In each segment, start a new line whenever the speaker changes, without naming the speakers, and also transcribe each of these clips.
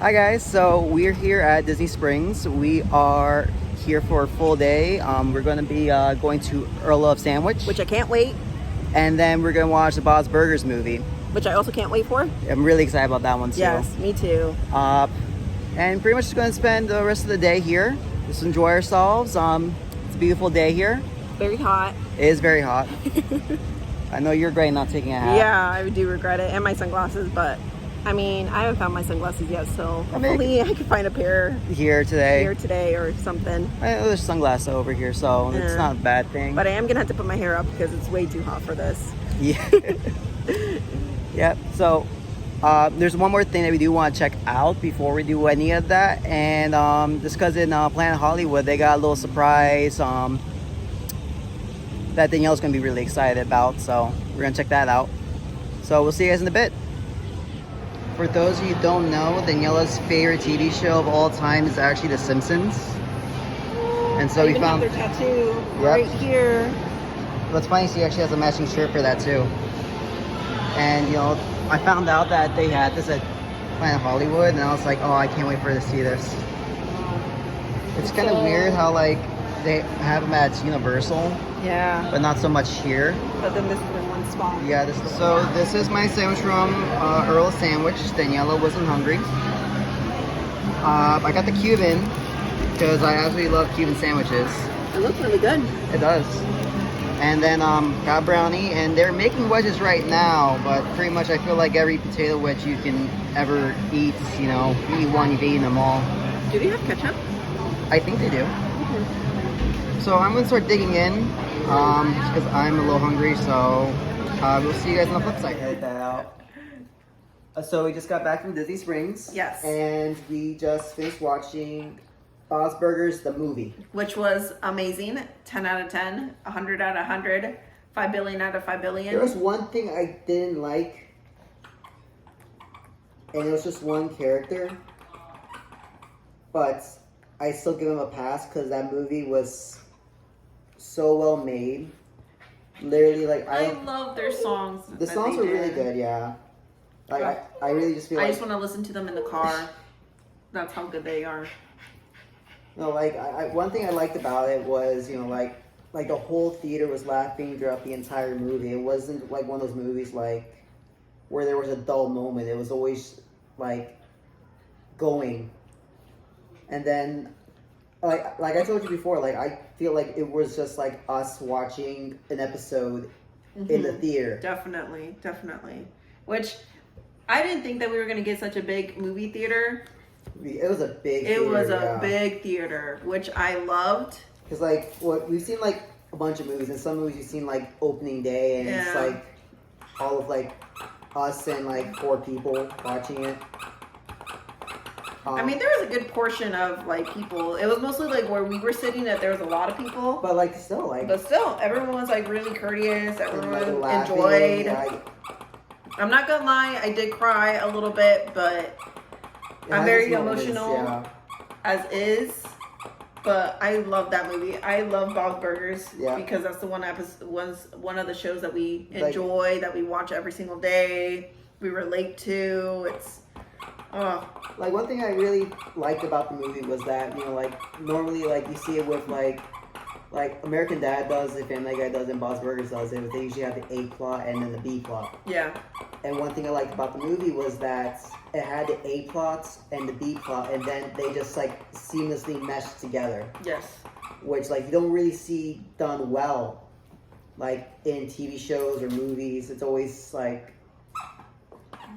Hi guys, so we're here at Disney Springs. We are here for a full day. We're going to be going to Earl of Sandwich,
Which I can't wait.
and then we're going to watch the Bob's Burgers movie.
Which I also can't wait for.
I'm really excited about that one too.
Yes, me too.
And pretty much just going to spend the rest of the day here. Just enjoy ourselves. It's a beautiful day here.
Very hot.
It is very hot. I know you're great not taking a hat.
Yeah, I do regret it. And my sunglasses, but I mean, I haven't found my sunglasses yet, so hopefully I can find a pair
here
today or something.
I know there's sunglasses over here, so it's not a bad thing.
But I am going to have to put my hair up because it's way too hot for this.
Yeah. Yep. So there's one more thing that we do want to check out before we do any of that, and just because in Planet Hollywood they got a little surprise that Danielle's gonna be really excited about, so we're gonna check that out. So we'll see you guys in a bit. For those of you who don't know, Daniela's favorite TV show of all time is actually The Simpsons, and so we found
their tattoo right here.
What's funny, she actually has a matching shirt for that too. And I found out that they had this at Planet Hollywood, and I was like, oh, I can't wait for her to see this. It's kind of weird how like they have them at Universal,
Yeah.
but not so much here.
But then this is in one spot.
Yeah, this is my sandwich from Earl Sandwich. Daniela wasn't hungry. I got the Cuban because I absolutely love Cuban sandwiches.
It looks really good.
It does. And then got a brownie, and they're making wedges right now, but pretty much I feel like every potato wedge you can ever eat, you eat one, you've eaten them all.
Do they have ketchup?
I think they do. So I'm gonna start digging in, just because I'm a little hungry, so we'll see you guys on the flip side. Edit that out. So we just got back from Disney Springs.
Yes.
And we just finished watching Bob's Burgers, the movie.
Which was amazing. 10 out of 10, 100 out of 100, 5 billion out of 5 billion.
There was one thing I didn't like, and it was just one character, but I still give him a pass because that movie was so well made. Literally, like
I love their songs.
The songs were really good, yeah. Like I really just feel like
I just want to listen to them in the car. That's how good they are.
No, like one thing I liked about it was, like the whole theater was laughing throughout the entire movie. It wasn't like one of those movies like where there was a dull moment. It was always like going. And then like I told you before, like I feel like it was just like us watching an episode in the theater.
Definitely. Which I didn't think that we were going to get such a big movie theater.
It was a big
theater. It was a
yeah.
big theater, which I loved.
Because, like, we've seen, like, a bunch of movies. And some movies you've seen, like, opening day. And it's, like, all of, like, us and, like, 4 people watching it.
I mean, there was a good portion of, like, people. It was mostly, like, where we were sitting that there was a lot of people.
But, like, still, like...
But still, everyone was, like, really courteous. Everyone
like,
enjoyed.
Like,
I'm not gonna lie. I did cry a little bit, but... I'm very emotional as is, but I love that movie. I love Bob's Burgers because that's the one of the shows that we enjoy, that we watch every single day. We relate to. It's
like one thing I really liked about the movie was that like normally like you see it with like American Dad does it, Family Guy does it, and Bob's Burgers does it. But they usually have the A plot and then the B plot.
Yeah.
And one thing I liked about the movie was that it had the A plots and the B plot, and then they just like seamlessly meshed together.
Yes.
Which like you don't really see done well, like in TV shows or movies. It's always like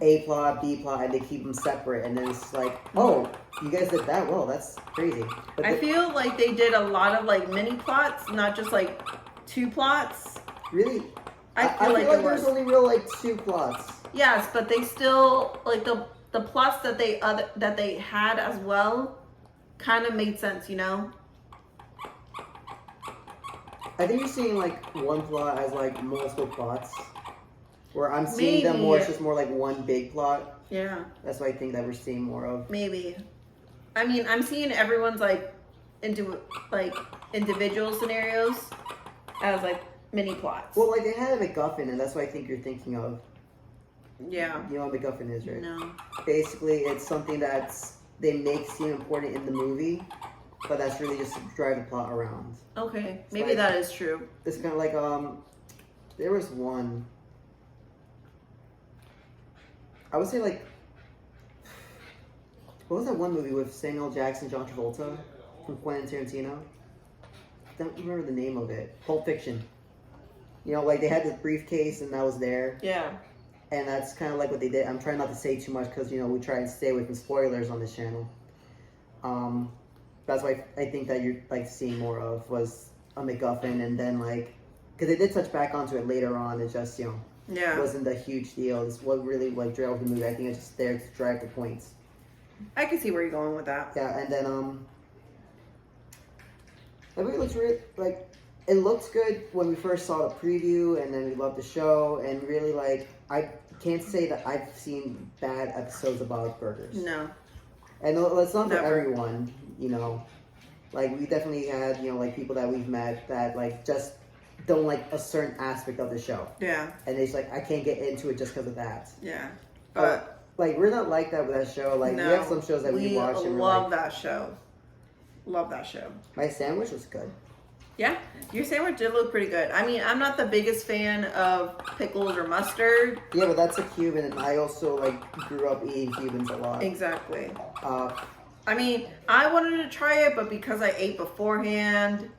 A plot, B plot, and they keep them separate. And then it's like, oh, you guys did that well. That's crazy. But
I feel like they did a lot of like mini plots, not just like 2 plots.
Really?
I feel like
there's only real like 2 plots.
Yes, but they still like the plots that they had as well kind of made sense,
I think you're seeing like one plot as like multiple plots, where I'm seeing them more. It's just more like one big plot.
Yeah.
That's what I think that we're seeing more of.
Maybe. I mean, I'm seeing everyone's like into like individual scenarios as like mini plots.
Well, like they had a MacGuffin, and that's what I think you're thinking of.
Yeah.
You know what MacGuffin is, right?
No.
Basically, it's something they make seem important in the movie, but that's really just to drive the plot around.
Okay,
It's
maybe
like,
that is true.
It's kind of like there was one. I would say like, what was that one movie with Samuel Jackson, John Travolta, from Quentin Tarantino? I don't remember the name of it. Pulp Fiction. You know, like they had this briefcase and that was there.
Yeah.
And that's kind of like what they did. I'm trying not to say too much because, you know, we try and stay away from spoilers on this channel. That's why I think that you're, like, seeing more of was a MacGuffin. And then, like, because they did touch back onto it later on. It just, you know, wasn't a huge deal. It's what really, like, drove the movie. I think it's just there to drive the points.
I can see where you're going with that.
Yeah, and then, I think it looks really, like, it looks good when we first saw the preview, and then we loved the show, and really, like, I can't say that I've seen bad episodes about burgers.
No.
And it's not for
Never.
everyone, you know. Like, we definitely had, you know, like, people that we've met that, like, just don't like a certain aspect of the show.
Yeah.
And it's like, I can't get into it just because of that.
Yeah. But,
like, we're not like that with that show. Like,
no,
we have some shows that we watch and we're
love
like,
that show. Love that show.
my sandwich was good.
Yeah, your sandwich did look pretty good. I mean, I'm not the biggest fan of pickles or mustard.
Yeah, but that's a Cuban, and I also, like, grew up eating Cubans a lot.
Exactly. I mean, I wanted to try it, but because I ate beforehand,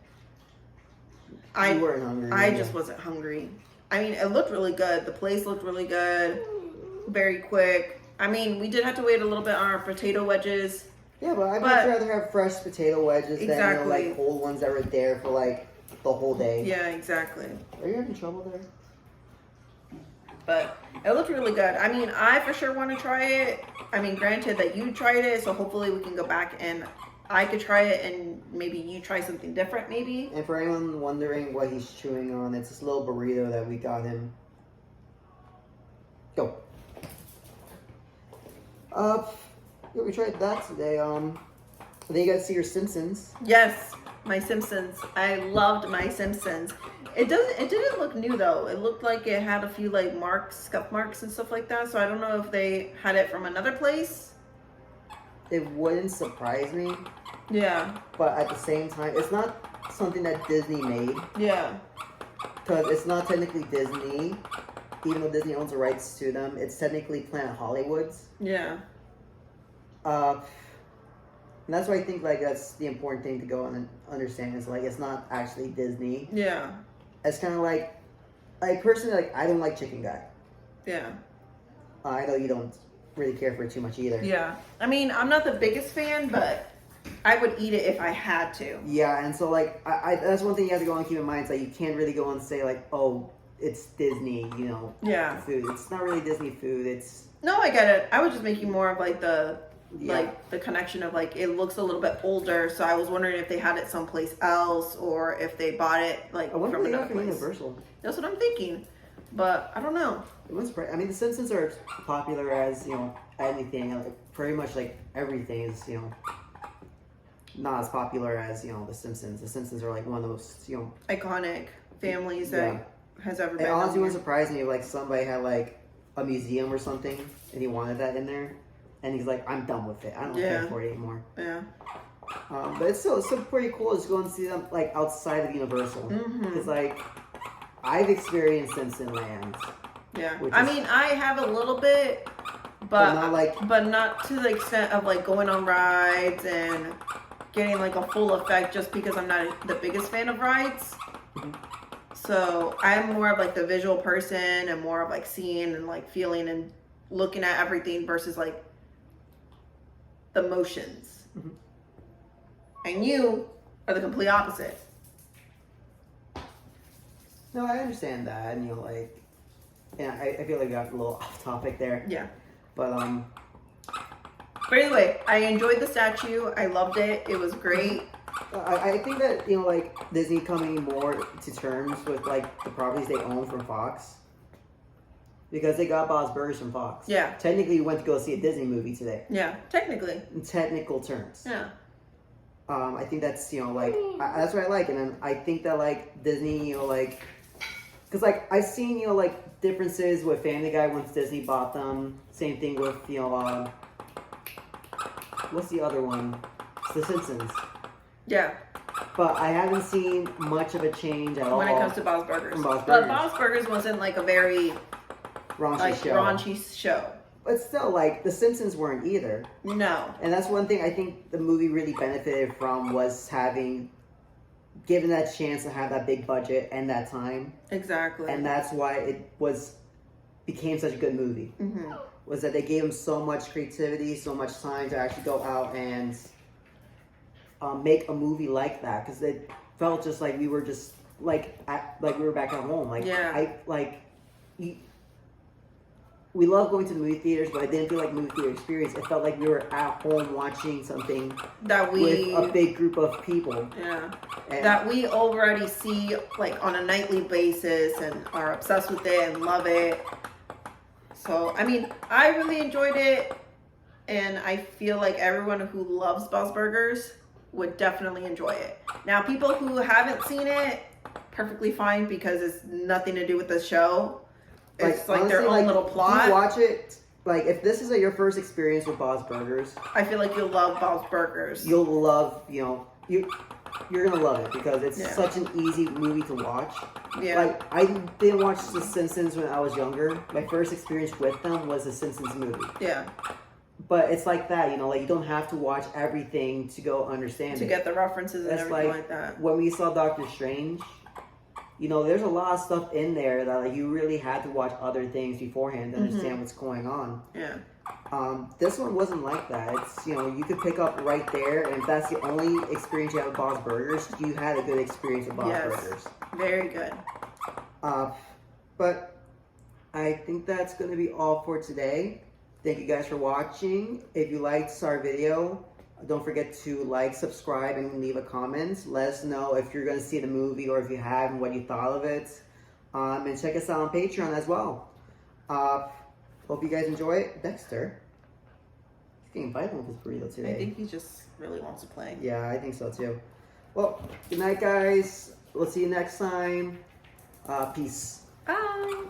you weren't hungry.
I just wasn't hungry. I mean, it looked really good. The place looked really good. Very quick. I mean, we did have to wait a little bit on our potato wedges.
Yeah, but I'd much rather have fresh potato wedges than, you know, like, cold ones that were there for, like, the whole day.
Yeah, exactly.
Are you having trouble there?
But it looked really good. I mean, I for sure want to try it. I mean, granted that you tried it, so hopefully we can go back and I could try it and maybe you try something different, maybe.
And for anyone wondering what he's chewing on, it's this little burrito that we got him. Go. Yeah, we tried that today. Then you guys see your Simpsons.
Yes, my Simpsons. I loved my Simpsons. It didn't look new though. It looked like it had a few like marks, scuff marks and stuff like that. So I don't know if they had it from another place.
It wouldn't surprise me.
Yeah.
But at the same time, it's not something that Disney made.
Yeah.
Because it's not technically Disney, even though Disney owns the rights to them. It's technically Planet Hollywood's.
Yeah.
And that's why I think, like, that's the important thing to go and understand is, like, it's not actually Disney.
Yeah.
It's kind of like personally, like, I don't like Chicken Guy.
Yeah.
I know you don't really care for it too much either.
Yeah. I mean, I'm not the biggest fan, but I would eat it if I had to.
Yeah, and so, like, I that's one thing you have to go and keep in mind. It's like, you can't really go and say, like, oh, it's Disney, you know, food. It's not really Disney food. It's...
No, I get it. I was just making more of, like, the connection of, like, it looks a little bit older, so I was wondering if they had it someplace else or if they bought it, like, from another place.
Universal.
That's what I'm thinking. But I don't know.
It was I mean, The Simpsons are popular as, you know, anything. Like, pretty much, like, everything is, you know, not as popular as, you know, The Simpsons. The Simpsons are, like, one of the most, you know...
iconic families that has ever been.
It honestly wouldn't surprise me if, like, somebody had, like, a museum or something and he wanted that in there. And he's like, I'm done with it. I don't care for it anymore. Yeah. But it's still pretty cool to go and see them, like, outside of Universal. Because, like, I've experienced Simpson Land.
Yeah. I mean, I have a little bit, but not to the extent of, like, going on rides and getting, like, a full effect just because I'm not the biggest fan of rides. So I'm more of, like, the visual person and more of, like, seeing and, like, feeling and looking at everything versus, like, the motions. And you are the complete opposite.
No, I understand that, and, you know, like, yeah, I feel like we got a little off topic there.
Yeah.
But
anyway, I enjoyed the statue. I loved it. It was great.
I think that, you know, like, Disney coming more to terms with, like, the properties they own from Fox. Because they got Bob's Burgers from Fox.
Yeah.
Technically, you went to go see a Disney movie today.
Yeah, technically.
In technical terms.
Yeah.
I think that's, you know, like, that's what I like. And then I think that, like, Disney, you know, like... Because, like, I've seen, you know, like, differences with Family Guy once Disney bought them. Same thing with, you know, what's the other one? It's The Simpsons.
Yeah.
But I haven't seen much of a change at all.
When it comes to Bob's Burgers.
From Bob's
But
Burgers.
Bob's Burgers wasn't like a very raunchy show.
But still, like, The Simpsons weren't either.
No.
And that's one thing I think the movie really benefited from, was given that chance to have that big budget and that time.
Exactly.
And that's why it became such a good movie.
Mm-hmm.
Was that they gave him so much creativity, so much time to actually go out and make a movie like that, because it felt just like we were just like we were back at home. Like,
yeah.
We love going to the movie theaters, but I didn't feel like movie theater experience. It felt like we were at home watching something with a big group of people.
Yeah. That we already see like on a nightly basis and are obsessed with it and love it. So, I mean, I really enjoyed it, and I feel like everyone who loves Bob's Burgers would definitely enjoy it. Now, people who haven't seen it, perfectly fine, because it's nothing to do with the show. It's like honestly, their own little plot.
You watch it, like, if this is your first experience with Bob's Burgers,
I feel like you'll love Bob's Burgers.
You'll love, you're gonna love it, because it's such an easy movie to watch.
Yeah.
Like, I didn't watch The Simpsons when I was younger. My first experience with them was the Simpsons movie.
Yeah.
But it's like that, like, you don't have to watch everything to go understand it.
To get the references and everything like that.
When we saw Doctor Strange, there's a lot of stuff in there that, like, you really had to watch other things beforehand to understand what's going on.
Yeah.
This one wasn't like that. It's, you could pick up right there, and if that's the only experience you have with Bob's Burgers, you had a good experience with Bob's Burgers.
Very good.
But I think that's going to be all for today. Thank you guys for watching. If you liked our video, don't forget to like, subscribe, and leave a comment. Let us know if you're going to see the movie, or if you have, and what you thought of it. And check us out on Patreon as well. Hope you guys enjoy it. Dexter, he's getting violent with his burrito today.
I think he just really wants to play.
Yeah, I think so too. Well, good night, guys. We'll see you next time. Peace.
Bye.